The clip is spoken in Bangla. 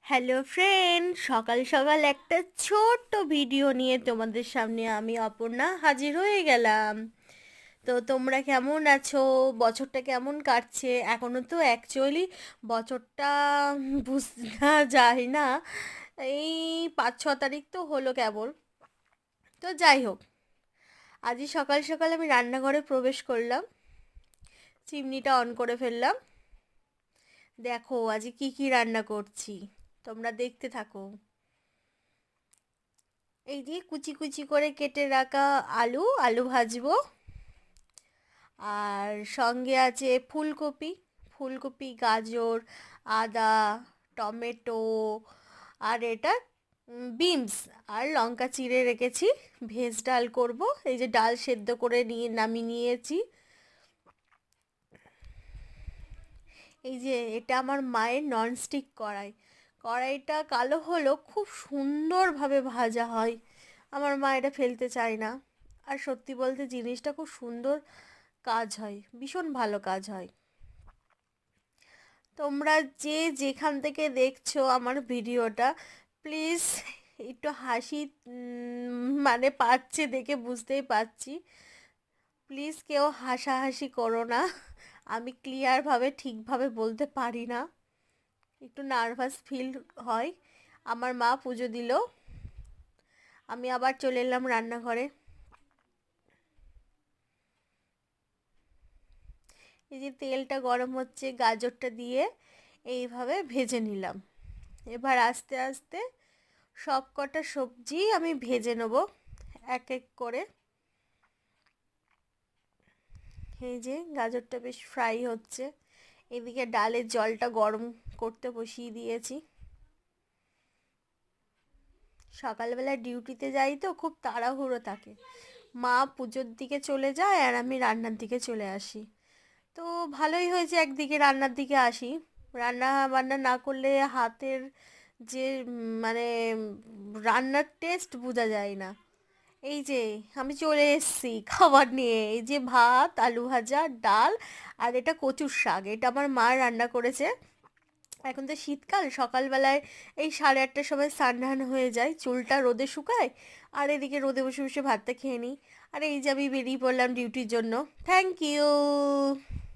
হ্যালো ফ্রেন্ড, সকাল সকাল একটা ছোট্ট ভিডিও নিয়ে তোমাদের সামনে আমি অপর্ণা হাজির হয়ে গেলাম। তো তোমরা কেমন আছো? বছরটা কেমন কাটছে? এখনো তো অ্যাকচুয়ালি বছরটা বুঝা যায় না। এই 5-6 তারিখ তো হলো কেবল। তো যাই হোক, আজই সকাল সকাল আমি রান্নাঘরে প্রবেশ করলাম, চিমনিটা অন করে ফেললাম। দেখো আজ কি কি রান্না করছি, তোমরা দেখতে থাকো। এই যে কুচি কুচি করে কেটে রাখা আলু আলু ভাজবো। আর সঙ্গে আছে ফুলকপি, ফুলকপি, গাজর, আদা, টমেটো, আর এটা বিনস আর লঙ্কা চিড়ে রেখেছি। ভেজ ডাল করব। এই যে ডাল সেদ্ধ করে নিয়ে নামিয়ে নিয়েছি। এই যে এটা আমার মায়ের ননস্টিক কড়াই। কড়াইটা কালো হলো, খুব সুন্দরভাবে ভাজা হয়। আমার মা এটা ফেলতে চায় না। আর সত্যি বলতে জিনিসটা খুব সুন্দর কাজ হয়, ভীষণ ভালো কাজ হয়। তোমরা যে যেখান থেকে দেখছো আমার ভিডিওটা, প্লিজ একটু হাসি মানে পাচ্ছে দেখে বুঝতেই পারছি। প্লিজ কেউ হাসাহাসি করো না। আমি ক্লিয়ারভাবে ঠিকভাবে বলতে পারি না, একটু নার্ভাস ফিল হয়। আমার মা পুজো দিল, আমি আবার চলে এলাম রান্নাঘরে। এই যে তেলটা গরম হচ্ছে, গাজরটা দিয়ে এইভাবে ভেজে নিলাম। এবার আস্তে আস্তে সব কটা সবজি আমি ভেজে নেব এক এক করে। এই যে গাজরটা বেশ ফ্রাই হচ্ছে, এদিকে ডালের জলটা গরম করতে বসিয়ে দিয়েছি। সকালবেলা ডিউটিতে যাই তো খুব তাড়াহুড়ো থাকে। মা পুজোর দিকে চলে যায় আর আমি রান্নার দিকে চলে আসি। তো ভালোই হয়েছে একদিকে রান্নার দিকে আসি। রান্না বান্না না করলে হাতের যে মানে রান্নার টেস্ট বোঝা যায় না। এই যে আমি চলে এসেছি খাবার নিয়ে। এই যে ভাত, আলু ভাজা, ডাল, আর এটা কচুর শাক। এটা আমার মা রান্না করেছে। এখন তো শীতকাল, সকালবেলায় এই 8:30টার সময় স্নান ধান হয়ে যায়, চুলটা রোদে শুকায়, আর এদিকে রোদে বসে বসে ভাতটা খেয়ে নিই। আর এই যে আমি বেরিয়ে পড়লাম ডিউটির জন্য। Thank you.